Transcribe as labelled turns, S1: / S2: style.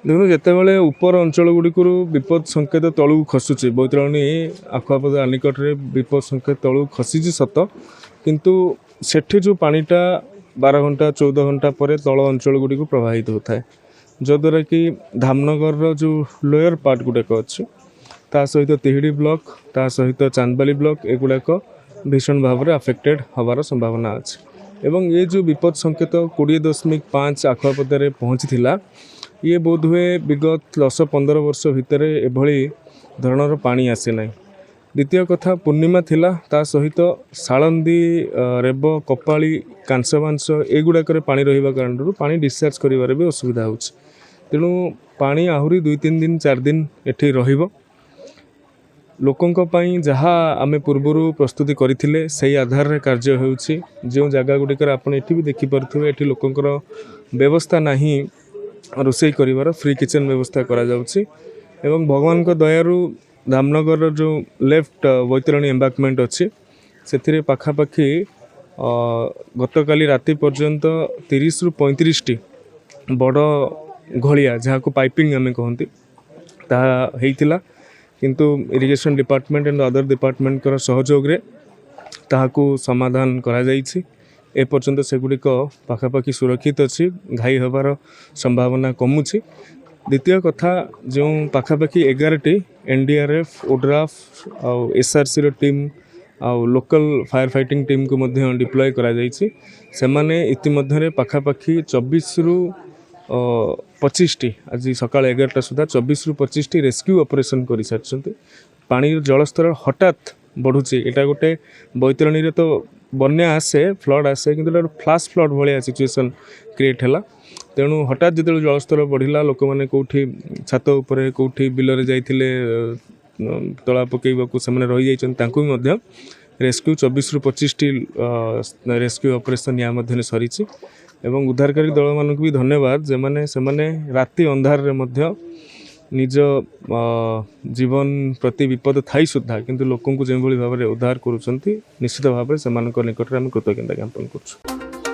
S1: देखो जितेबाला उपर अंचल गुड़िक विपद संकेत तलू खसुची बैतरणी आखुआपदा निकट में विपद संकेत तलू खसी सत किंतु सेठी जो पानीटा 12 घंटा 14 घंटा पर तल अंचल गुड़ी प्रभावित होता है जद्वारा कि धामनगर जो लोयर पार्ट गुड़ाक अच्छे ता सहित तिहिड़ी ब्लॉक ता सहित चांदबाली ब्लॉक एगुड़ाक भीषण भाव में अफेक्टेड हबार संभावना अच्छे एवं ये जो विपद संकेत 20.5 आखुआपदार पहुँची ये बोध हुए विगत 10-15 वर्ष भितर एभली धरणर पानी आसी ना। द्वितीय कथा पूर्णिमा थिला ता सहित सालंदी रेब कपाली कांसबांस एगुड़ाक पानी रहा कारण पानी डिस्चार्ज कर भी असुविधा हो तेणु पानी आहरी 2-3 दिन 4 दिन एठी रहिबो लोकों जहाँ आम पूर्वर प्रस्तुति करथिले सही आधार रे कार्य होउछि जो जगह गुड़िकर आप भी देखिपे ये लोकंर व्यवस्था नहीं रोषे कर फ्री किचन व्यवस्था करा जाउछि एवं भगवान को दयारु धामनगर जो लेफ्ट बैतरणी एम्बाकमेंट अच्छी से पाखापाखि गतकाली राति पर्यंत 30 ରୁ 35 टी बड़ घलिया जहाँ को पाइपिंग आम कहती ताहा हेइतिला किंतु irrigation department and other department कर सहयोग रे ताहाकू समाधान करा जाइछि ए पर्यंत सेगुड़िक पाखापाखि सुरक्षित अच्छी घाई हबार संभावना कमुची। द्वितीय कथा जो पाखापाखि 11टी एनडीआरएफ ओड्राफ आउ एसआरसी रो टीम आउ लोकल फायर फाइटिंग टीम को मध्य डिप्लॉय करा जाइछि सेमाने इतिमध्य पाखापाखि 24 ରୁ 25 टी आज सकाळ 11टा सुधा 24 ରୁ 25 टी रेस्क्यू ऑपरेशन कर सारी पानी जलस्तर हठात बढ़ुची एटा गोटे बैतरणी रे तो बन्या आसे फ्लड आसे किंतु फ्लाश फ्लड भाया सिचुएसन क्रिएट है तेणु हठात जो जलस्तर बढ़ला लोक मैंने कौटी छात उपरे कौटी बिलरे जाइथिले तला पकेइबाकू से रही जाइछन रेस्क्यू 24 ରୁ 25 टी रेस्क्यू ऑपरेशन या मध्य सरी एवं उद्धारकारी दल मानक भी धन्यवाद जेमाने सेमाने राति अंधार रे मध्य निज जीवन प्रति विपद थाई सुधा किंतु लोकों को जो भाव में उद्धार करुँच निश्चित भाव में से निकट में आम कृतज्ञता ज्ञापन करुँ।